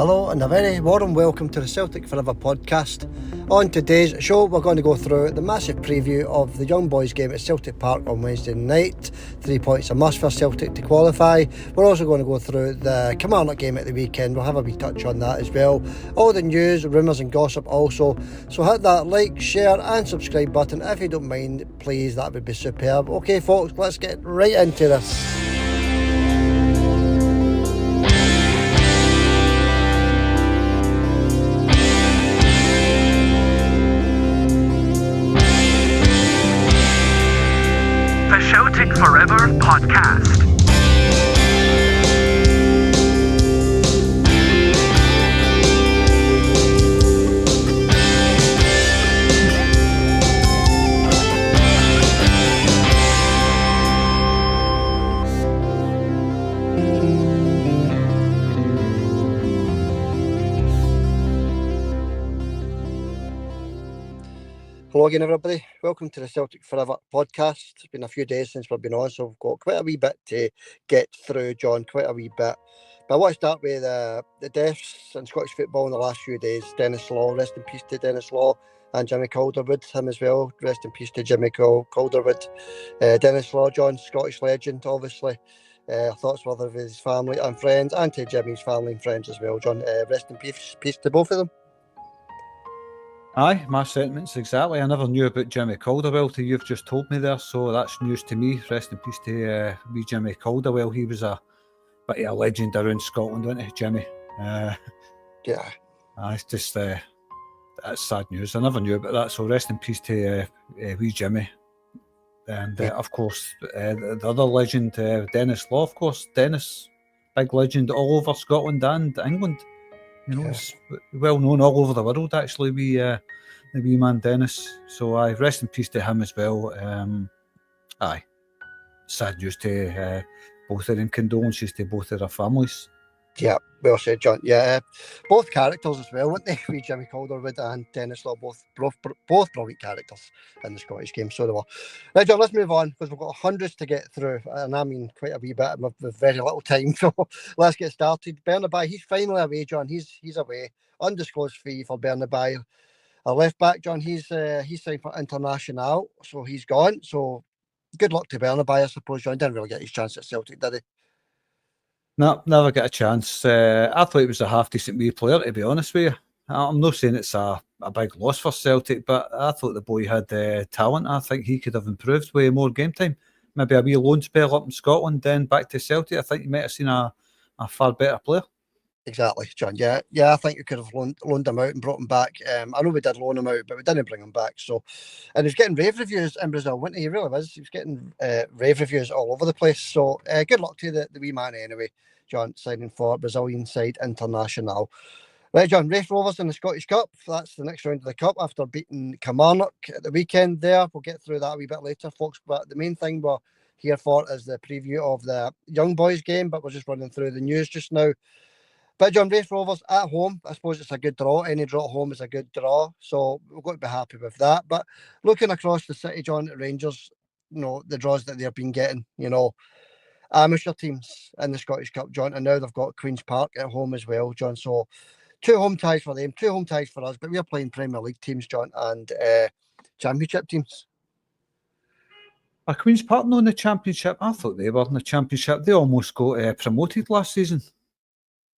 Hello and a very warm welcome to the Celtic Forever podcast. On today's show we're going to go through the massive preview of the young boys game at Celtic Park on Wednesday night. 3 points a must for Celtic to qualify. We're also going to go through the Kilmarnock game at the weekend. We'll have a wee touch on that as well. All the news, rumours and gossip also. So hit that like, share and subscribe button if you don't mind, please, that would be superb. Okay folks, let's get right into this. Celtic Forever podcast. Hello again everybody, welcome to the Celtic Forever podcast. It's been a few days since we've been on, so we've got quite a wee bit to get through, John, quite a wee bit. But I want to start with the deaths in Scottish football in the last few days. Dennis Law, rest in peace to Dennis Law, and Jimmy Calderwood, him as well, rest in peace to Jimmy Calderwood. Dennis Law, John, Scottish legend, obviously. Thoughts were of his family and friends, and to Jimmy's family and friends as well, John. Rest in peace to both of them. Aye, my sentiments exactly. I never knew about Jimmy Calderwell till you've just told me there, so that's news to me. Rest in peace to wee Jimmy Calderwell. He was a bit of a legend around Scotland, wasn't he, Jimmy? Yeah. It's just that's sad news. I never knew about that, so rest in peace to wee Jimmy. And of course, the other legend, Dennis Law, of course. Dennis, big legend all over Scotland and England. You know, it's well known all over the world, actually, the wee man Dennis. So, rest in peace to him as well. Sad news to both of them. Condolences to both of their families. Yeah, well said, John. Yeah, both characters as well, weren't they? Wee Jimmy Calderwood and Dennis Law, both brilliant characters in the Scottish game. So they were. Right, John, let's move on because we've got hundreds to get through, and I mean quite a wee bit with very little time. So let's get started. Bernabei, he's finally away, John. He's away. Undisclosed fee for Bernabei. Our left back, John, he's signed for International, so he's gone. So good luck to Bernabei, I suppose, John. Didn't really get his chance at Celtic, did he? No, never get a chance. I thought he was a half-decent wee player, to be honest with you. I'm not saying it's a big loss for Celtic, but I thought the boy had talent. I think he could have improved with more game time. Maybe a wee loan spell up in Scotland, then back to Celtic. I think you might have seen a far better player. Exactly, John. Yeah, I think we could have loaned him out and brought him back. I know we did loan him out, but we didn't bring him back. So, and he was getting rave reviews in Brazil, wasn't he? He really was. He was getting rave reviews all over the place. So, good luck to the wee man anyway, John, signing for Brazilian side International. Right, John, Raith Rovers in the Scottish Cup. That's the next round of the Cup after beating Kilmarnock at the weekend there. We'll get through that a wee bit later, folks. But the main thing we're here for is the preview of the young boys game, but we're just running through the news just now. But John, Raith Rovers at home, I suppose it's a good draw. Any draw at home is a good draw. So we've got to be happy with that. But looking across the city, John, at Rangers, the draws that they've been getting, amateur teams in the Scottish Cup, John, and now they've got Queen's Park at home as well, John. So 2 home ties for them, 2 home ties for us, but we're playing Premier League teams, John, and Championship teams. Are Queen's Park not in the Championship? I thought they were in the Championship. They almost got promoted last season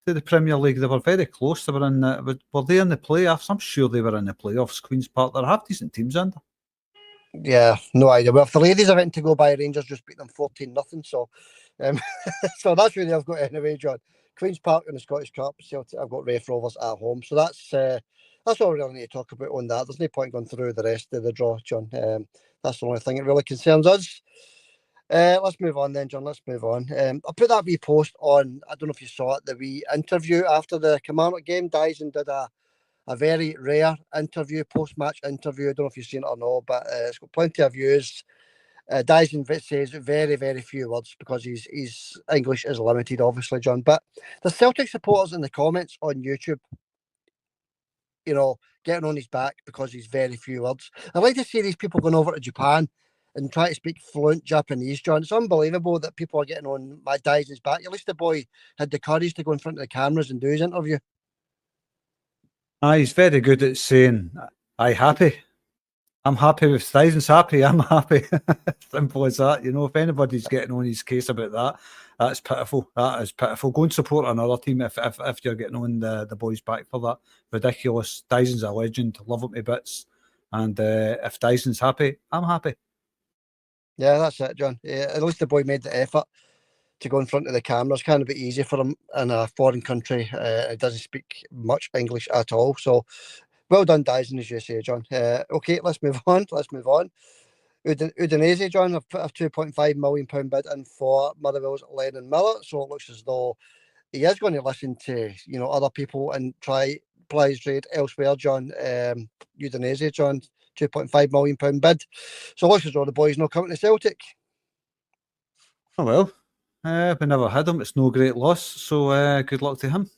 to the Premier League. They were very close. They were in. Were they in the playoffs? I'm sure they were in the playoffs. Queen's Park. They're half decent teams, aren't they? Yeah, no idea. Well, if the ladies are to go by, Rangers just beat them 14-0. So, so that's really I've got anyway, John. Queen's Park in the Scottish Cup. Celtic, I've got Raith Rovers at home. So that's all we really need to talk about on that. There's no point going through the rest of the draw, John. That's the only thing that really concerns us. Let's move on then, John. Let's move on. I'll put that wee post on. I don't know if you saw it, the wee interview after the Kilmarnock game. Dyson did a very rare interview, post-match interview. I don't know if you've seen it or not, but it's got plenty of views. Dyson says very, very few words because his English is limited, obviously, John. But the Celtic supporters in the comments on YouTube, getting on his back because he's very few words. I'd like to see these people going over to Japan and try to speak fluent Japanese, John. It's unbelievable that people are getting on my Dyson's back. At least the boy had the courage to go in front of the cameras and do his interview. He's very good at saying, "I happy." I'm happy with Dyson's happy. I'm happy. Simple as that. If anybody's getting on his case about that, that's pitiful. That is pitiful. Go and support another team if you're getting on the boys' back for that. Ridiculous. Dyson's a legend. Love him to bits. And if Dyson's happy, I'm happy. Yeah, that's it, John. At least the boy made the effort to go in front of the cameras. Kind of a bit easy for him in a foreign country. He doesn't speak much English at all. So well done, Dyson, as you say, John. Okay, let's move on. Udinese, John, have put a £2.5 million bid in for Motherwell's Lennon Miller. So it looks as though he is going to listen to other people and try his trade elsewhere, John. Udinese, John, £2.5 million bid. So it looks as though the boys not coming to Celtic. Oh well, we never had him. It's no great loss. So good luck to him.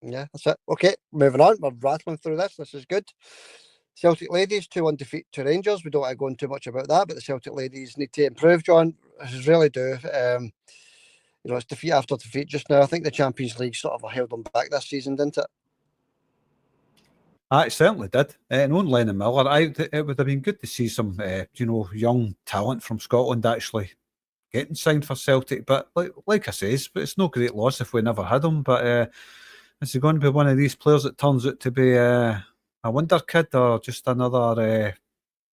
Yeah, that's it. Okay, moving on. We're rattling through this. This is good. Celtic ladies, 2-1 defeat to Rangers. We don't want to go into much about that, but the Celtic ladies need to improve, John. They really do. It's defeat after defeat just now. I think the Champions League sort of held them back this season, didn't it? It certainly did. And on Lennon Miller, it would have been good to see some, young talent from Scotland actually getting signed for Celtic. But like I says, it's no great loss if we never had him. But is he going to be one of these players that turns out to be a wonder kid, or just another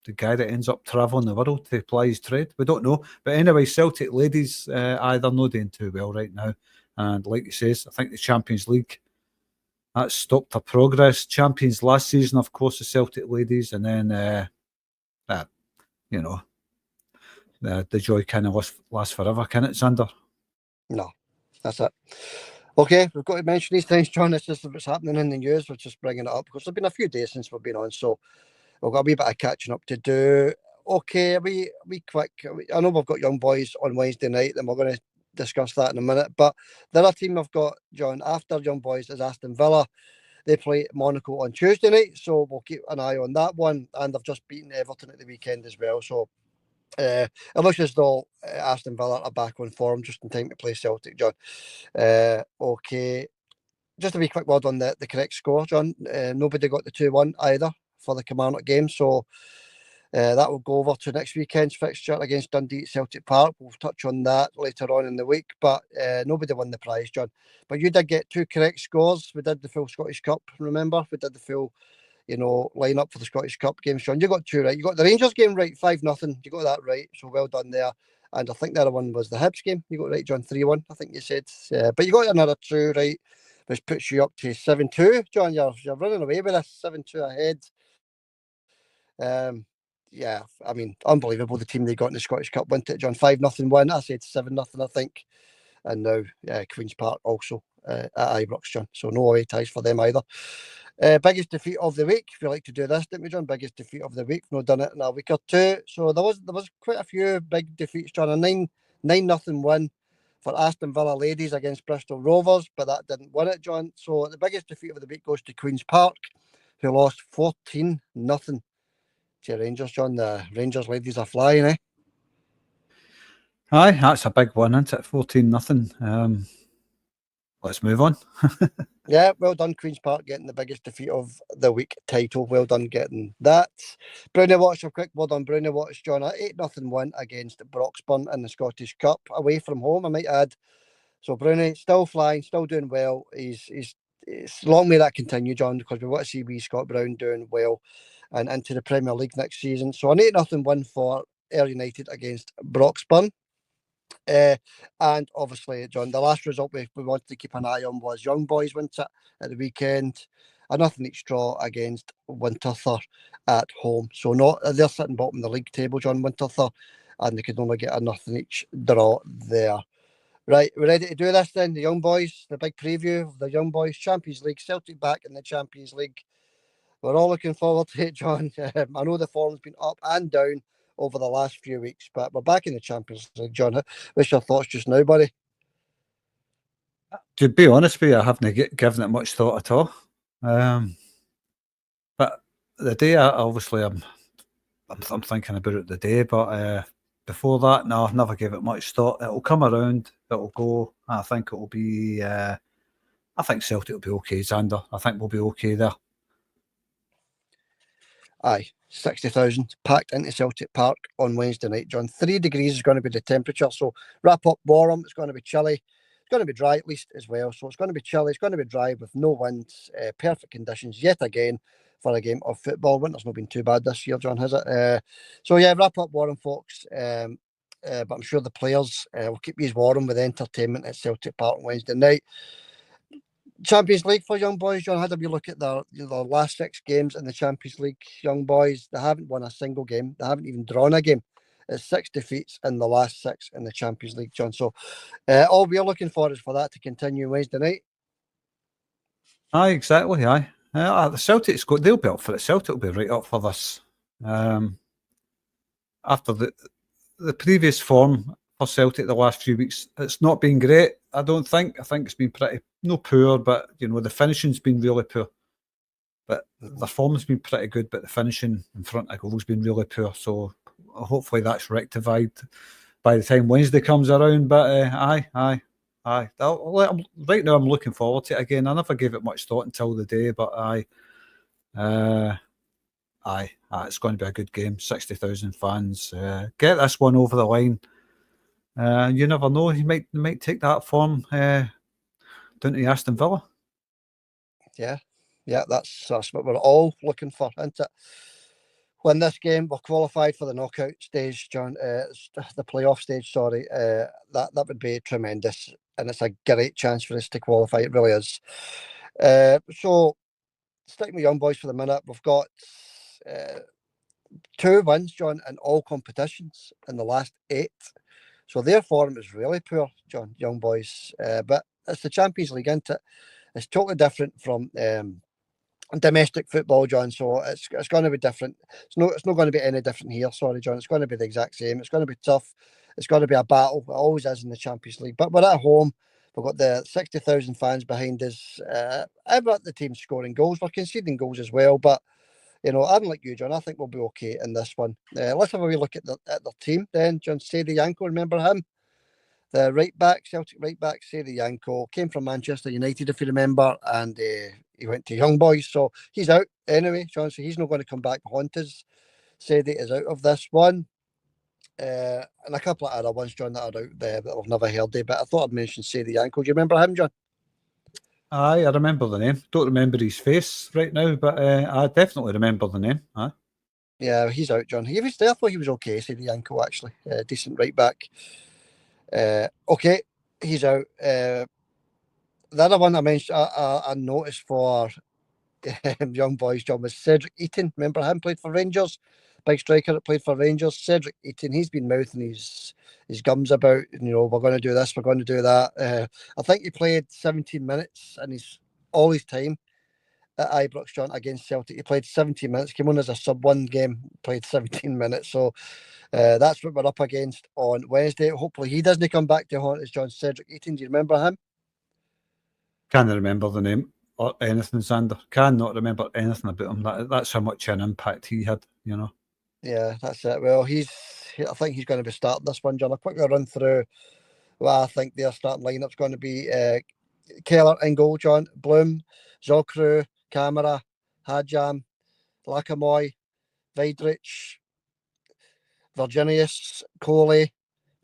the guy that ends up travelling the world to ply his trade? We don't know. But anyway, Celtic ladies, they're not doing too well right now. And like he says, I think the Champions League, that stopped her progress. Champions last season, of course, the Celtic ladies, and then the joy kind of lasts forever, can it, Xander? No, that's it. Okay, we've got to mention these things, John. It's just what's happening in the news. We're just bringing it up because there's been a few days since we've been on, so we've got a wee bit of catching up to do. Okay, we quick. I know we've got Young Boys on Wednesday night, and we're going to discuss that in a minute. But the other team I've got, John, after Young Boys is Aston Villa. They play Monaco on Tuesday night, so we'll keep an eye on that one. And they've just beaten Everton at the weekend as well. So it looks as though Aston Villa are back on form just in time to play Celtic, John. Okay. Just a wee quick word on the correct score, John. Nobody got the 2-1 either for the Kilmarnock game. So that will go over to next weekend's fixture against Dundee at Celtic Park. We'll touch on that later on in the week, but nobody won the prize, John. But you did get 2 correct scores. We did the full Scottish Cup, remember? We did the full, line-up for the Scottish Cup games, John. You got 2 right. You got the Rangers game right, 5-0. You got that right, so well done there. And I think the other one was the Hibs game. You got right, John, 3-1, I think you said. But you got another 2 right, which puts you up to 7-2. John, you're running away with this, 7-2 ahead. Yeah, I mean, unbelievable the team they got in the Scottish Cup, wasn't it, John? 5-0 win. I said 7-0, I think. And now Queen's Park also at Ibrox, John. So no away ties for them either. Biggest defeat of the week. We like to do this, didn't we, John? Biggest defeat of the week. We've not done it in a week or two. So there was quite a few big defeats, John. A 9-0 win for Aston Villa ladies against Bristol Rovers, but that didn't win it, John. So the biggest defeat of the week goes to Queen's Park, who lost 14-0 to Rangers, John. The Rangers ladies are flying, eh? Aye, that's a big one, isn't it? 14-0. Let's move on. Yeah, well done, Queen's Park, getting the biggest defeat of the week title. Well done getting that. Brownie Watch, a quick word on Brownie Watch, John. A 8-0 win against Broxburn in the Scottish Cup, away from home, I might add. So Brownie still flying, still doing well. He's long may that continue, John, because we want to see wee Scott Brown doing well and into the Premier League next season. So an 8-0 win for Ayr United against Broxburn. And obviously, John, the last result we wanted to keep an eye on was Young Boys, wasn't it, at the weekend? A nothing each draw against Winterthur at home. So they're sitting bottom of the league table, John, Winterthur, and they could only get a nothing each draw there. Right, we're ready to do this then. The Young Boys, the big preview of the Young Boys Champions League. Celtic back in the Champions League. We're all looking forward to it, John. I know the form's been up and down over the last few weeks, but we're back in the Champions League, John. What's your thoughts just now, buddy? To be honest with you, I haven't given it much thought at all. But the day, obviously, I'm thinking about it the day, but before that, no, I never gave it much thought. It'll come around, it'll go. I think it'll be. I think Celtic will be okay, Xander. I think we'll be okay there. Aye, 60,000 packed into Celtic Park on Wednesday night, John. 3 degrees is going to be the temperature, so wrap up warm. It's going to be chilly. It's going to be dry at least as well, so it's going to be chilly. It's going to be dry with no winds, perfect conditions yet again for a game of football. Winter's not been too bad this year, John, has it? So yeah, wrap up warm, folks. But I'm sure the players will keep you warm with entertainment at Celtic Park on Wednesday night. Champions League for young boys, John. Had a wee look at their last 6 games in the Champions League. Young boys, they haven't won a single game. They haven't even drawn a game. It's 6 defeats in the last 6 in the Champions League, John. So all we're looking for is for that to continue Wednesday night. Aye, exactly. Aye. The Celtic's they'll be up for it. Celtic will be right up for this. After the previous form for Celtic the last few weeks, it's not been great. I don't think. I think it's been pretty poor, but the finishing's been really poor. But the form's been pretty good, but the finishing in front of goal's been really poor. So hopefully that's rectified by the time Wednesday comes around. But aye. Right now I'm looking forward to it again. I never gave it much thought until the day, but it's going to be a good game. 60,000 fans. Get this one over the line. You never know. He might take that form down to Aston Villa. Yeah, that's what we're all looking for, isn't it? Win this game, we're qualified for the knockout stage, John. The playoff stage, sorry. That would be tremendous, and it's a great chance for us to qualify. It really is. So, sticking with young boys for the minute, we've got 2 wins, John, in all competitions in the last 8. So their form is really poor, John, young boys. But it's the Champions League, isn't it? It's totally different from domestic football, John. So it's going to be different. It's not going to be any different here. Sorry, John. It's going to be the exact same. It's going to be tough. It's going to be a battle. It always is in the Champions League. But we're at home. We've got the 60,000 fans behind us. I've got the team scoring goals. We're conceding goals as well. But I'm like you, John. I think we'll be okay in this one. Let's have a wee look at the team then. John Sadie Yanko, remember him? The right back, Celtic right back, Sadie Yanko, came from Manchester United, if you remember, and he went to Young Boys, so he's out anyway, John. So he's not going to come back to haunt us. Sadie is out of this one. And a couple of other ones, John, that are out there that I've never heard of, but I thought I'd mention Sadie Yanko. Do you remember him, John? Aye, I remember the name. Don't remember his face right now, but I definitely remember the name. Aye. Yeah, he's out, John. He was there. I thought he was okay, Sadie Yanko, actually. Decent right back. Okay, he's out. The other one I mentioned, I noticed for young boys, John, was Cedric Eaton. Remember him? Played for Rangers. Big striker that played for Rangers. Cedric Eaton. He's been mouthing his gums about. We're going to do this. We're going to do that. I think he played 17 minutes in all his time at Ibrox, John, against Celtic. He played 17 minutes. Came on as a sub one game. Played 17 minutes. So that's what we're up against on Wednesday. Hopefully he doesn't come back to haunt us, John. Cedric Eaton. Do you remember him? Can't remember the name or anything, Xander. Cannot remember anything about him. That's how much an impact he had, Yeah, that's it. Well, I think he's going to be starting this one, John. I'll quickly run through what I think their starting lineup's going to be. Keller in goal, John. Bloom, Zokru, Camara, Hajam, Lakamoy, Vidrich, Virginius, Coley,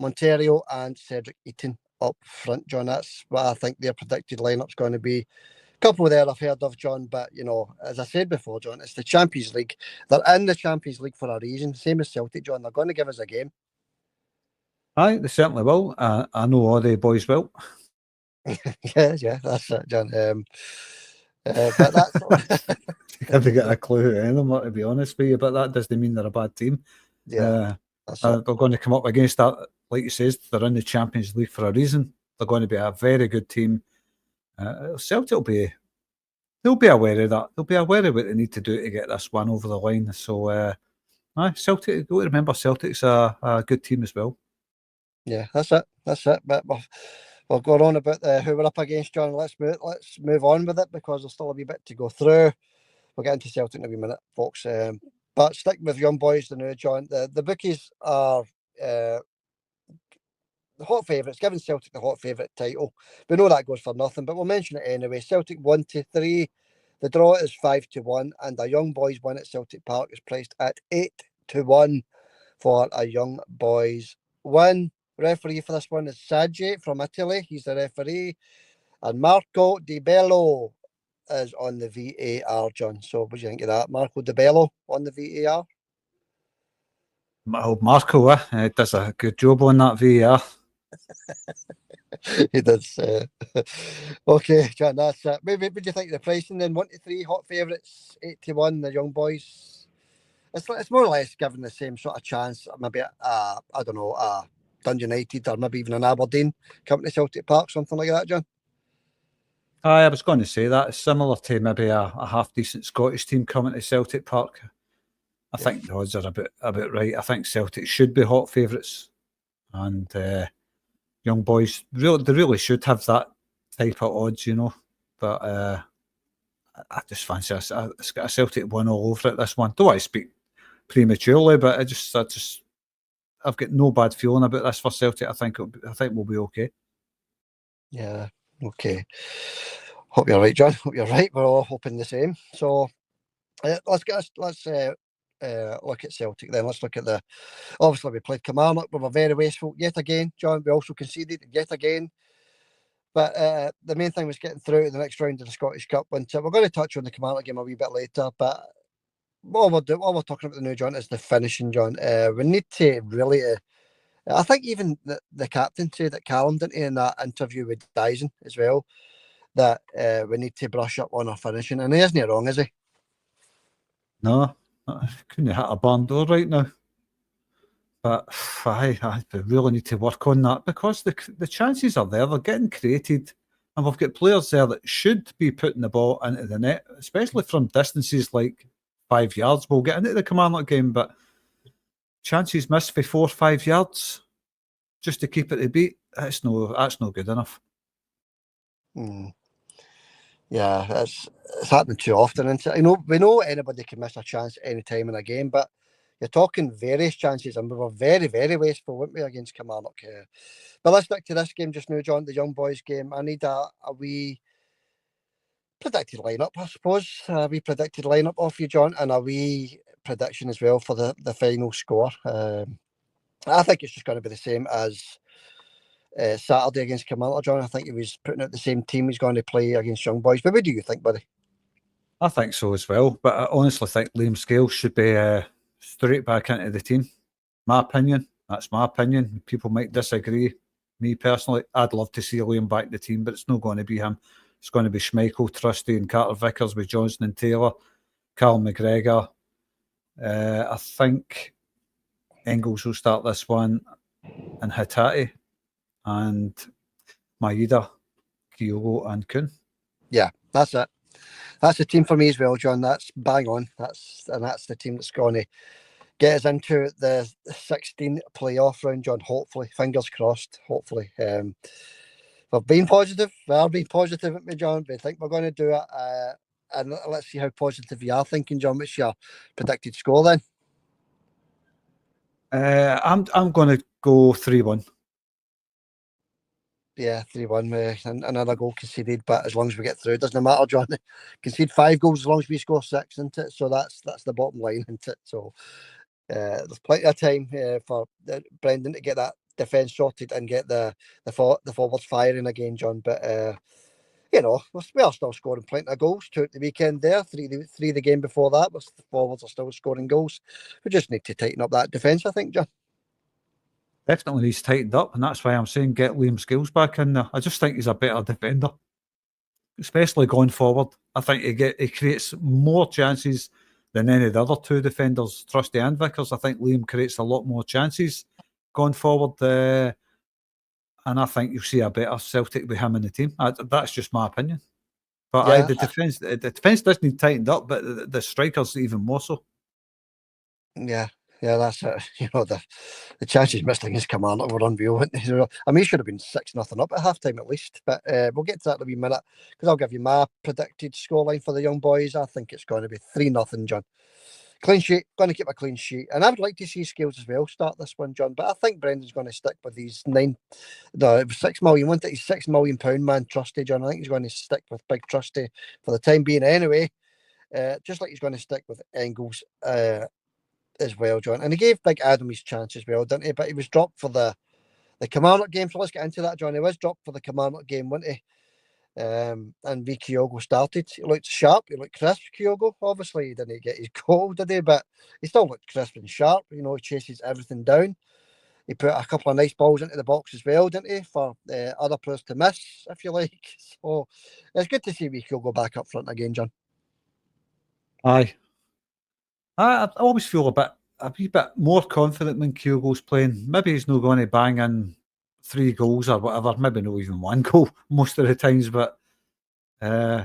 Monterio, and Cedric Eaton up front, John. That's what I think their predicted lineup's going to be. A couple there I've heard of, John, but as I said before, John, it's the Champions League. They're in the Champions League for a reason. Same as Celtic, John. They're going to give us a game. Aye, they certainly will. I know all the boys will. yeah, that's it, John. But that's Have to get a clue who them, to be honest with you, but that doesn't mean they're a bad team. yeah. They're going to come up against that, like you says, they're in the Champions League for a reason. They're going to be a very good team. Celtic they'll be aware of that. They'll be aware of what they need to do to get this one over the line. So, Celtic, don't remember Celtic's a good team as well. Yeah, that's it. But we'll go on about who we're up against, John. Let's move on with it because there's still a wee bit to go through. We'll get into Celtic in a wee minute, folks. But sticking with young boys, the new John, the bookies are the hot favourites, giving Celtic the hot favourite title. We know that goes for nothing, but we'll mention it anyway. Celtic 1-3, The draw is 5-1, and a Young Boys win at Celtic Park is priced at 8-1 for a Young Boys win. Referee for this one is Saggi from Italy. He's the referee. And Marco Di Bello is on the VAR, John. So what do you think of that? Marco Di Bello on the VAR? Marco does a good job on that VAR. He does. Okay, John, that's it. Maybe what do you think of the pricing then? 1-3 hot favourites, 8-1, the Young Boys. It's more or less given the same sort of chance. Maybe I don't know, Dundee United or maybe even an Aberdeen coming to Celtic Park, something like that, John. I was going to say that it's similar to maybe a half decent Scottish team coming to Celtic Park. I think the odds are a bit right. I think Celtic should be hot favourites, and Young Boys they really should have that type of odds, you know. But I just fancy it's got a Celtic win all over it. This one. Don't want to speak prematurely, but I've got no bad feeling about this for Celtic. I think we'll be okay. Yeah. Okay. Hope you're right, John. Hope you're right. We're all hoping the same. So let's look at Celtic then. Let's look at obviously we played Kilmarnock. We were very wasteful yet again, John. We also conceded yet again. But the main thing was getting through to the next round of the Scottish Cup. And we're going to touch on the Kilmarnock game a wee bit later. But what we're talking about the new, John, is the finishing, John. We need to really... I think even the captain said that Callum didn't in that interview with Dyson as well, that we need to brush up on our finishing. And he isn't wrong, is he? No, I couldn't hit a barn door right now. But I really need to work on that because the chances are there. They're getting created. And we've got players there that should be putting the ball into the net, especially from distances like 5 yards. We'll get into the Kilmarnock game, but chances missed for 4 or 5 yards just to keep it to beat. That's no good enough. Yeah, it's happening too often. And we know anybody can miss a chance any time in a game, but you're talking various chances, and we were very, very wasteful, weren't we, against Kilmarnock? But let's stick to this game just now, John, the Young Boys game. I need a wee predicted lineup, I suppose. A wee predicted lineup off you, John, and a wee prediction as well for the final score. I think it's just going to be the same as Saturday against Kilmarnock, John. I think he was putting out the same team he's going to play against Young Boys. But what do you think, buddy? I think so as well. But I honestly think Liam Scales should be straight back into the team. My opinion. That's my opinion. People might disagree. Me personally, I'd love to see Liam back in the team, but it's not going to be him. It's going to be Schmeichel, Trusty and Carter Vickers with Johnson and Taylor, Carl McGregor. I think Engels will start this one, and Hatate, and Maeda, Kyogo and Kuhn. Yeah, that's it. That's the team for me as well, John. That's bang on. That's the team that's going to get us into the 16 playoff round, John. Hopefully, fingers crossed. Hopefully, we've been positive. We are being positive at me, John. We think we're going to do it. And let's see how positive you are thinking, John. What's your predicted score then? I'm going to go 3-1. Yeah, 3-1 and another goal conceded, but as long as we get through, it doesn't matter, John. Concede 5 goals as long as we score 6, isn't it? So that's the bottom line, isn't it? So there's plenty of time for Brendan to get that defence sorted and get the forwards firing again, John. But we are still scoring plenty of goals. 2 at the weekend there, 3 the game before that. But the forwards are still scoring goals. We just need to tighten up that defence, I think, John. Definitely needs tightened up, and that's why I'm saying get Liam Scales back in there. I just think he's a better defender, especially going forward. I think he creates more chances than any of the other 2 defenders, Trusty and Vickers. I think Liam creates a lot more chances going forward, and I think you'll see a better Celtic with him in the team. That's just my opinion. But the defence does need tightened up, but the strikers even more so. Yeah, that's it. The chances missed against Kilmarnock were unreal. I mean, it should have been 6-0 up at half-time at least. But we'll get to that in a wee minute, because I'll give you my predicted scoreline for the Young Boys. I think it's going to be 3-0, John. Clean sheet, going to keep a clean sheet. And I would like to see Scales as well start this one, John. But I think Brendan's going to stick with these it was 6 million, wasn't it? He's £6 million man, Trusty, John. I think he's going to stick with Big Trusty for the time being anyway. Just like he's going to stick with Engels as well, John. And he gave Big Adam his chance as well, didn't he? But he was dropped for the Kilmarnock game. So let's get into that, John. He was dropped for the Kilmarnock game, wasn't he? And V. Kyogo started. He looked sharp. He looked crisp, Kyogo. Obviously, he didn't get his goal, did he? But he still looked crisp and sharp. You know, he chases everything down. He put a couple of nice balls into the box as well, didn't he? For other players to miss, if you like. So it's good to see V. Kyogo back up front again, John. Aye. I always feel a wee bit more confident when Kyogo's playing. Maybe he's not going to bang in 3 goals or whatever, maybe not even 1 goal most of the times, but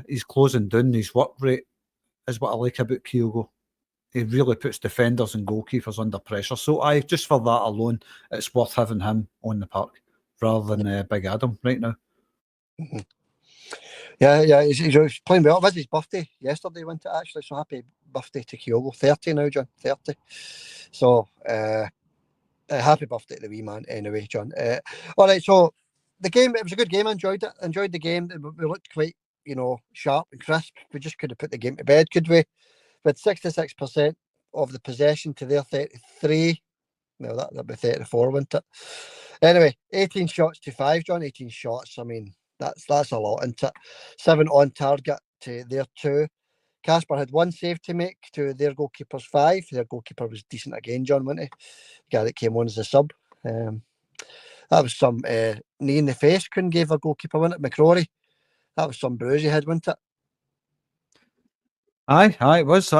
he's closing down. His work rate is what I like about Kyogo. He really puts defenders and goalkeepers under pressure. So just for that alone, it's worth having him on the park rather than Big Adam right now. Mm-hmm. Yeah, he's playing well. It was his birthday yesterday, wasn't it, actually? So happy birthday to Kyogo. 30 now, John. 30. So happy birthday to the wee man anyway, John. All right, so the game, it was a good game. I enjoyed it. Enjoyed the game. We looked quite, sharp and crisp. We just could have put the game to bed, could we? With 66% of the possession to their 33. Well, that'd be 34, wouldn't it? Anyway, 18 shots to 5, John. 18 shots. I mean, that's a lot, isn't it? 7 on target to their 2. Casper had 1 save to make to their goalkeeper's 5. Their goalkeeper was decent again, John, wasn't he? The guy that came on as a sub. That was some knee in the face couldn't give a goalkeeper, wasn't it? McCrory. That was some bruise he had, wasn't it? Aye, it was.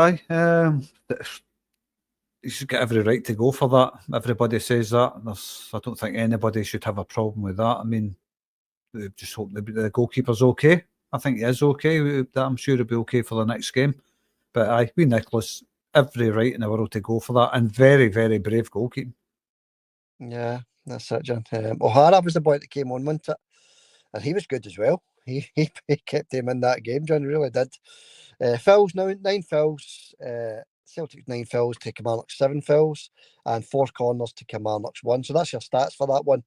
You should get every right to go for that. Everybody says that. I don't think anybody should have a problem with that. I mean, we just hope the goalkeeper's okay. I think he is okay. I'm sure he'll be okay for the next game. But we Nicholas, every right in the world to go for that, and very, very brave goalkeeping. Yeah, that's it, John. O'Hara was the boy that came on, wasn't it? And he was good as well. He kept him in that game, John, really did. Fouls now, 9 fouls. Celtic 9 fouls to Kilmarnock's 7 fouls, and 4 corners to Kilmarnock's 1. So that's your stats for that one.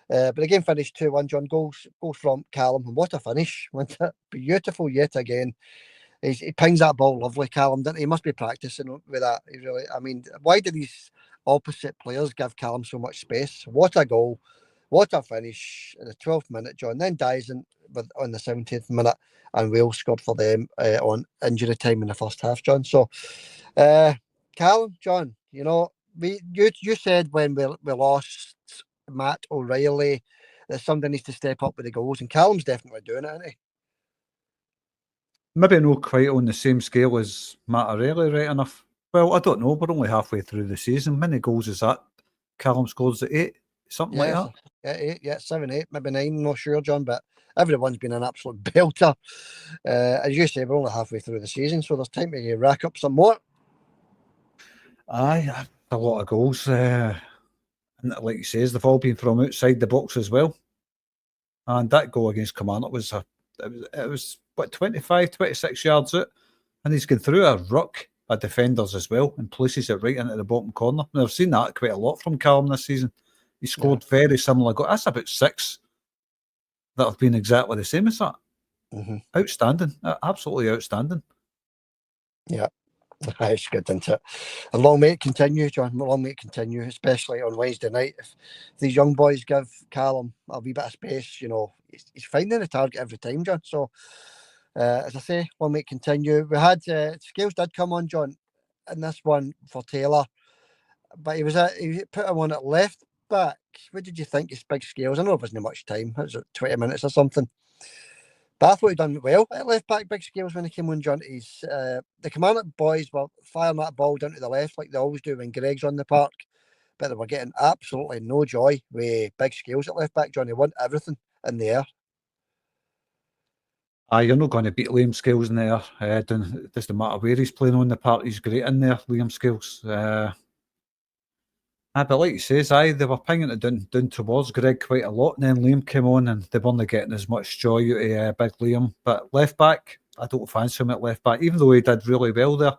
But the game finished 2-1, John. Goals from Callum, and what a finish, wasn't it? Beautiful yet again. He pings that ball lovely, Callum, didn't he? He must be practicing with that. I mean, why do these opposite players give Callum so much space? What a goal. What a finish in the 12th minute, John. Then Dyson on the 17th minute, and Wales scored for them on injury time in the first half, John. So, Callum, John, you said when we lost Matt O'Reilly that somebody needs to step up with the goals, and Callum's definitely doing it, isn't he? Maybe not quite on the same scale as Matt O'Reilly, right enough. Well, I don't know. We're only halfway through the season. How many goals is that? Callum scores at 8, something like that. Yeah, 8, 7, 8, maybe 9. Not sure, John, but everyone's been an absolute belter. As you say, we're only halfway through the season, so there's time to rack up some more. Aye, a lot of goals. And like you say, they've all been from outside the box as well. And that goal against Kilmarnock was it was what, 25, 26 yards out, and he's gone through a ruck of defenders as well and places it right into the bottom corner. And I've seen that quite a lot from Callum this season. He scored very similar goals. That's about 6 that have been exactly the same as that. Mm-hmm. Outstanding, absolutely outstanding. Yeah. It's good, isn't it? And long may it continue, John. Long may it continue, especially on Wednesday night. If these young boys give Callum a wee bit of space, he's finding the target every time, John. So, as I say, long may it continue. We had Scales did come on, John, in this one for Taylor, but he put him on at left back. What did you think? His Big Scales. I know it wasn't much time. It was 20 minutes or something. But I thought he'd done well at left back, Big Scales, when he came on, John. The Kilmarnock boys were firing that ball down to the left like they always do when Greg's on the park. But they were getting absolutely no joy with Big Scales at left back, John. He won everything in the air. You're not going to beat Liam Scales in there. It doesn't matter where he's playing on the park. He's great in there, Liam Scales. But like you says, they were pinging it down towards Greg quite a lot, and then Liam came on and they weren't getting as much joy out of Big Liam. But left back, I don't fancy him at left back, even though he did really well there.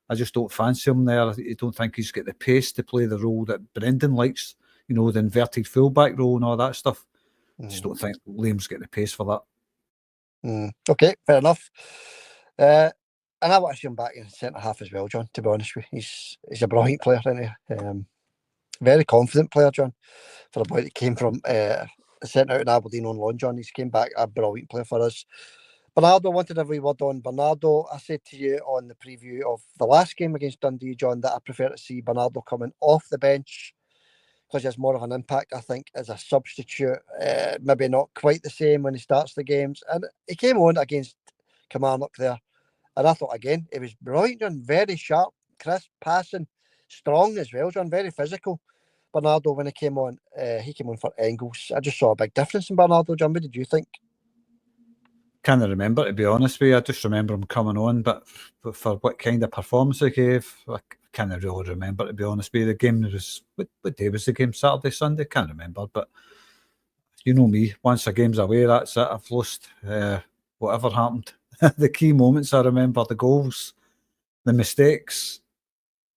I just don't fancy him there. I don't think he's got the pace to play the role that Brendan likes, you know, the inverted fullback role and all that stuff. I just don't think Liam's got the pace for that. Okay, fair enough. And I want to see him back in centre half as well, John, to be honest with you. He's a brilliant player, isn't he? Very confident player, John, for a boy that came from sent out in Aberdeen on loan, John. He's came back a brilliant player for us. Bernardo, wanted a wee word on Bernardo. I said to you on the preview of the last game against Dundee, John, that I prefer to see Bernardo coming off the bench because he has more of an impact, I think, as a substitute. Maybe not quite the same when he starts the games. And he came on against Kilmarnock there. And I thought, again, it was brilliant, John. Very sharp, crisp, passing, strong as well, John. Very physical. Bernardo, when he came on for Engels. I just saw a big difference in Bernardo, John. What did you think? Can't remember, to be honest with you. I just remember him coming on, but for what kind of performance he gave, I can't really remember, to be honest with you. The game was, what day was the game? Saturday, Sunday? Can't remember, but you know me, once a game's away, that's it. I've lost whatever happened. The key moments I remember, the goals, the mistakes,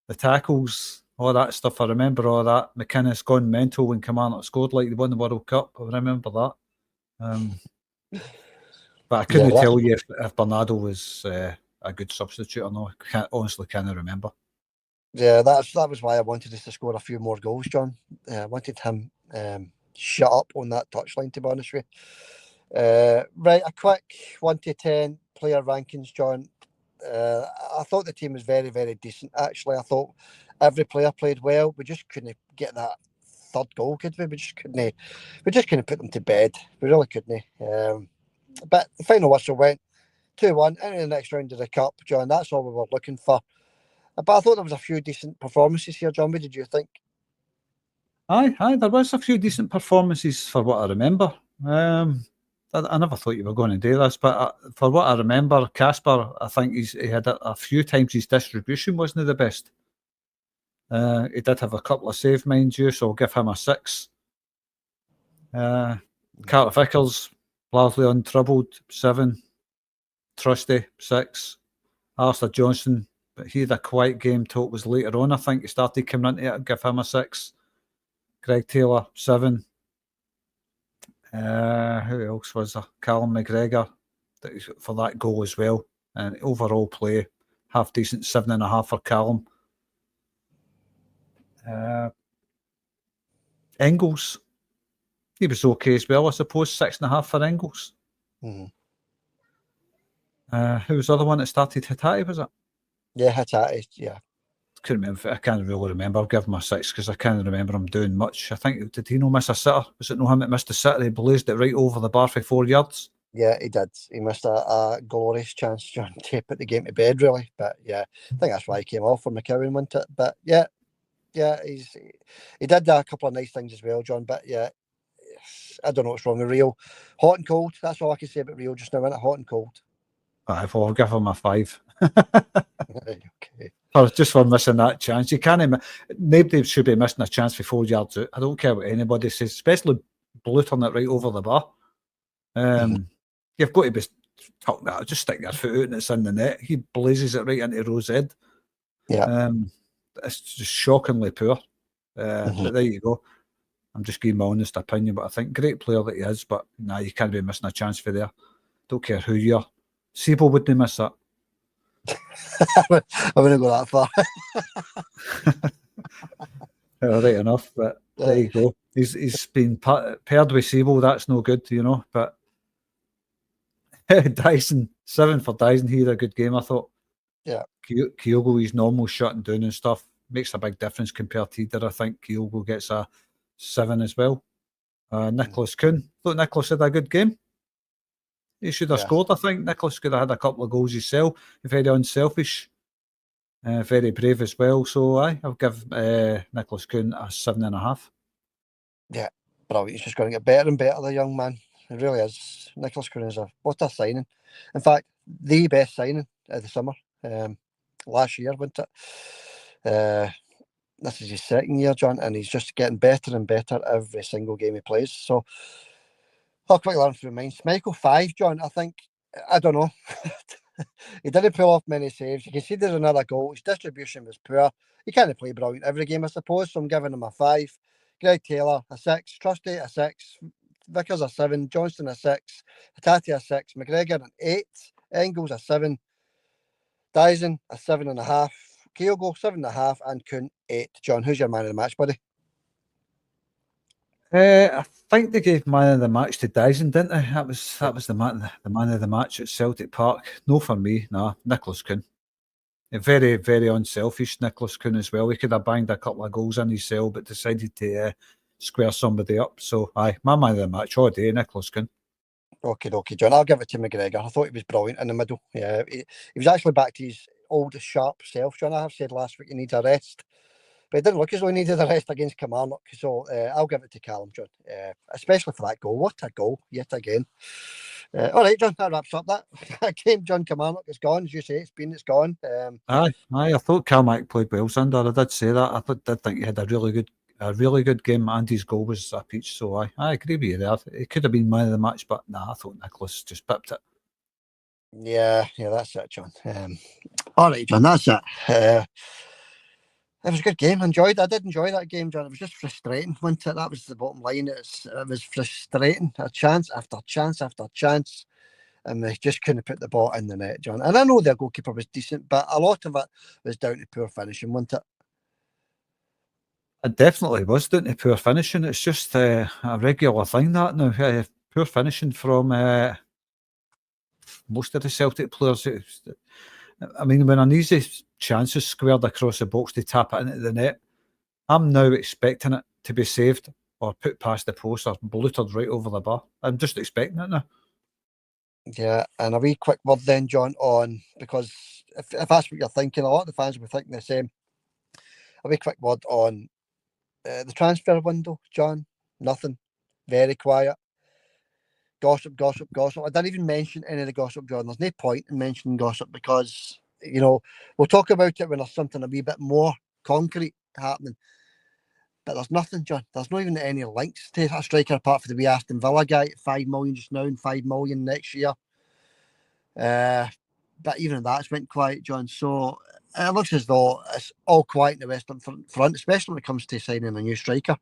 the tackles, all that stuff. I remember all that. McInnes gone mental when Kilmarnock scored like they won the World Cup. I remember that. But I couldn't tell you if Bernardo was a good substitute or not. Honestly, can't remember. Yeah, that was why I wanted us to score a few more goals, John. I wanted him shut up on that touchline, to be honest with you. Right, a quick 1 to 10 player rankings, John. I thought the team was very, very decent, actually. I thought every player played well. We just couldn't get that third goal, could we? We just couldn't put them to bed. We really couldn't. But the final whistle went 2-1 into the next round of the Cup, John. That's all we were looking for. But I thought there was a few decent performances here, John. What did you think? Aye, there was a few decent performances for what I remember. I never thought you were going to do this, but for what I remember, Casper, I think he had a few times his distribution wasn't the best. He did have a couple of saves, mind you, so I'll give him a 6. Carter Vickers, largely untroubled, 7. Trusty, 6. Alistair Johnson, but he had a quiet game till it was later on. I think he started coming into it. I'll give him a 6. Greg Taylor, 7. Who else was there? Callum McGregor for that goal as well. And overall play, half decent, 7.5 for Callum. Engels, he was okay as well, I suppose. 6.5 for Engels. Mm-hmm. Who was the other one that started? Hitati, was it? Yeah, Hitati, yeah. Couldn't remember. I can't really remember. I'll give him a 6 because I can't remember him doing much. I think, did he not miss a sitter? Was it not him that missed a sitter? He blazed it right over the bar for 4 yards. Yeah, he did. He missed a glorious chance, John, to put the game to bed, really. But yeah, I think that's why he came off for McCowan, wasn't it? But yeah, he did a couple of nice things as well, John. But yeah, I don't know what's wrong with Rio. Hot and cold. That's all I can say about Rio just now, isn't it? Hot and cold. I'll give him a 5. Okay. Just for missing that chance. You can't. Nobody should be missing a chance for 4 yards out. I don't care what anybody says, especially blutering it right over the bar. You've got to be tucked that. Just stick your foot out and it's in the net. He blazes it right into Rose's head. Yeah. It's just shockingly poor. But there you go. I'm just giving my honest opinion, but I think great player that he is, but nah, you can't be missing a chance for there. Don't care who you are. Sebo wouldn't miss that. I wouldn't go that far. Right enough, but there you go. He's been paired with Sebo. That's no good, you know. But Dyson, 7 for Dyson. He had a good game, I thought. Yeah. Kyogo, he's normal shutting down and stuff. Makes a big difference compared to Eder. I think Kyogo gets a 7 as well. Nicholas Kuhn. Thought Nicholas had a good game. He should have scored, I think. Nicholas could have had a couple of goals himself. Very unselfish. Very brave as well. So I'll give Nicholas Kuhn a 7.5. Yeah, brilliant. He's just going to get better and better, the young man. He really is. Nicholas Kuhn is what a signing. In fact, the best signing of the summer. Last year, wasn't it? This is his second year, John, and he's just getting better and better every single game he plays. So I'll quickly run through mine. Michael, 5, John. I think, I don't know. He didn't pull off many saves. He conceded another goal. His distribution was poor. He can't play brilliant every game, I suppose, so I'm giving him a 5. Greg Taylor, a 6. Trusty, a 6. Vickers, a 7. Johnston, a 6. Hatate, a 6. McGregor, an 8. Engels, a 7. Dyson, a 7.5. Kyogo, 7.5. And Kuhn, 8. John, who's your man of the match, buddy? I think they gave man of the match to Dyson, didn't they? That was the man of the match at Celtic Park. No for me, nah. Nicholas Kuhn. Very, very unselfish, Nicholas Kuhn as well. He could have banged a couple of goals in his cell, but decided to square somebody up. So, aye, my man of the match all day, Nicholas Kuhn. Okay, John. I'll give it to McGregor. I thought he was brilliant in the middle. Yeah, he was actually back to his old sharp self. John, I have said last week he needs a rest, but it didn't look as though he needed a rest against Kilmarnock. So I'll give it to Callum, John, especially for that goal. What a goal, yet again. All right, John, that wraps up that game. John, Kilmarnock is gone. As you say, it's gone. Aye. I thought Carmack played well, Sander. I did say that. Did think he had a really good game, and his goal was a peach. So I agree with you there. It could have been man of the match, but nah, I thought Nicholas just pipped it. Yeah, that's it, John. All right, John, that's it. It was a good game. I did enjoy that game, John. It was just frustrating, wasn't it? That was the bottom line. It was frustrating. A chance after chance after chance. And they just couldn't put the ball in the net, John. And I know their goalkeeper was decent, but a lot of it was down to poor finishing, wasn't it? It definitely was down to poor finishing. It's just a regular thing that now. Poor finishing from most of the Celtic players. I mean, when an easy chance is squared across the box to tap it into the net, I'm now expecting it to be saved or put past the post or blutered right over the bar. I'm just expecting it now. Yeah, and a wee quick word then, John, on, because if that's what you're thinking, a lot of the fans will be thinking the same. A wee quick word on the transfer window, John. Nothing. Very quiet. Gossip. I didn't even mention any of the gossip, John. There's no point in mentioning gossip because, we'll talk about it when there's something a wee bit more concrete happening. But there's nothing, John. There's not even any links to a striker apart from the wee Aston Villa guy at 5 million just now and 5 million next year. But even that's went quiet, John. So it looks as though it's all quiet in the Western Front, especially when it comes to signing a new striker.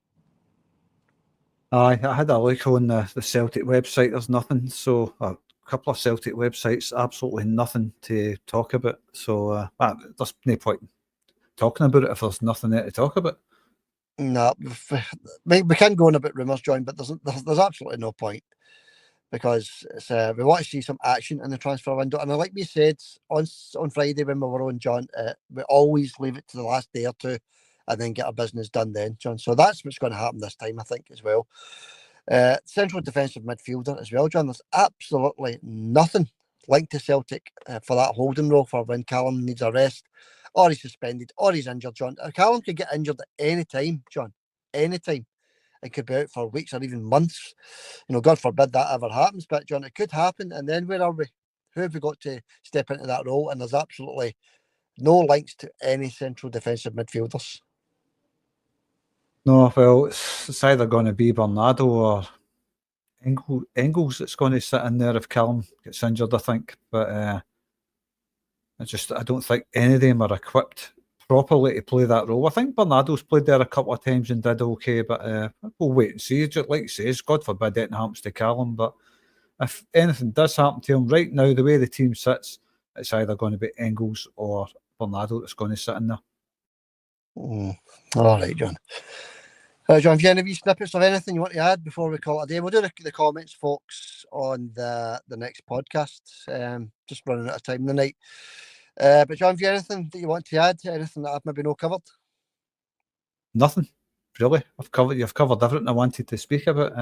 I had a look on the Celtic website. There's nothing. So a couple of Celtic websites, absolutely nothing to talk about. So there's no point in talking about it if there's nothing there to talk about. No, we can go on about rumours, John, but there's absolutely no point because we want to see some action in the transfer window. And like we said on Friday when we were on, John, we always leave it to the last day or two and then get our business done then, John. So that's what's going to happen this time, I think, as well. Central defensive midfielder as well, John. There's absolutely nothing linked to Celtic for that holding role for when Callum needs a rest, or he's suspended, or he's injured, John. Callum could get injured at any time, John. Any time. It could be out for weeks or even months. God forbid that ever happens, but John, it could happen. And then where are we? Who have we got to step into that role? And there's absolutely no links to any central defensive midfielders. No, well, it's either going to be Bernardo or Engels that's going to sit in there if Callum gets injured, I think. But I don't think any of them are equipped properly to play that role. I think Bernardo's played there a couple of times and did okay, but we'll wait and see. Just like he says, God forbid anything happens to Callum, but if anything does happen to him right now, the way the team sits, it's either going to be Engels or Bernardo that's going to sit in there. All right, John. John, have you any wee snippets of anything you want to add before we call it a day? We'll do the comments, folks, on the next podcast. Just running out of time tonight. But John, have you anything that you want to add? Anything that I've maybe not covered? Nothing, really. You've covered everything I wanted to speak about.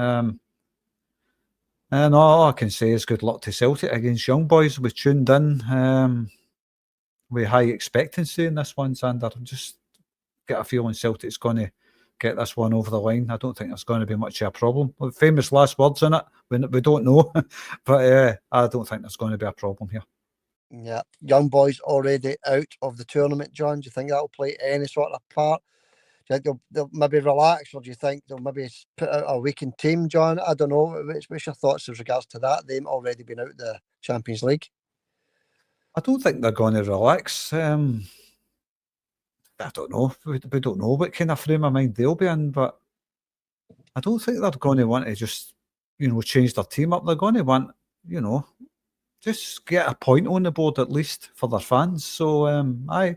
And all I can say is good luck to Celtic against Young Boys. We tuned in with high expectancy in this one, Sander. Just get a feeling Celtic's going to get this one over the line. I don't think there's going to be much of a problem. Famous last words in it. We don't know, but I don't think there's going to be a problem here. Yeah, Young Boys already out of the tournament, John. Do you think that'll play any sort of part? Do you think they'll maybe relax, or do you think they'll maybe put out a weakened team, John? I don't know. What's your thoughts with regards to that? They've already been out of the Champions League. I don't think they're going to relax. I don't know. We don't know what kind of frame of mind they'll be in, but I don't think they're going to want to just, change their team up. They're going to want, just get a point on the board at least for their fans. So,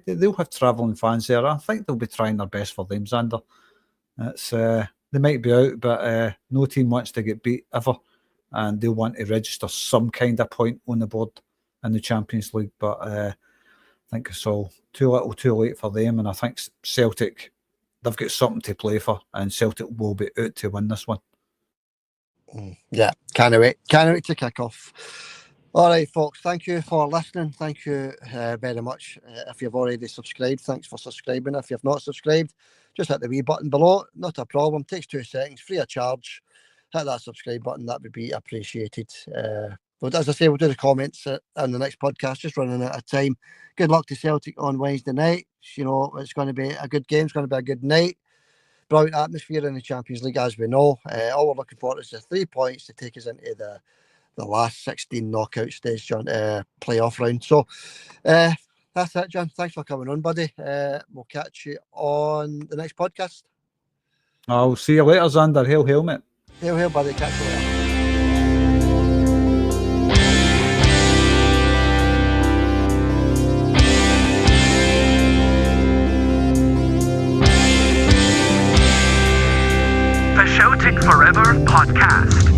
they'll have travelling fans there. I think they'll be trying their best for them, Xander. It's they might be out, but no team wants to get beat ever, and they'll want to register some kind of point on the board in the Champions League. But I think it's all too little, too late for them, and I think Celtic, they've got something to play for, and Celtic will be out to win this one. Yeah, can't wait to kick off. All right, folks, thank you for listening. Thank you very much. If you've already subscribed, thanks for subscribing. If you've not subscribed, just hit the wee button below. Not a problem. Takes 2 seconds, free of charge. Hit that subscribe button. That would be appreciated. But as I say, we'll do the comments on the next podcast, just running out of time. Good luck to Celtic on Wednesday night. It's going to be a good game. It's going to be a good night. Brilliant atmosphere in the Champions League, as we know. All we're looking for is the 3 points to take us into the last 16 knockout stage, John, playoff round. So that's it, John. Thanks for coming on, buddy. We'll catch you on the next podcast. I'll see you later, Xander. Hail, mate. Hail, buddy. Catch you later. The Shouting Forever podcast.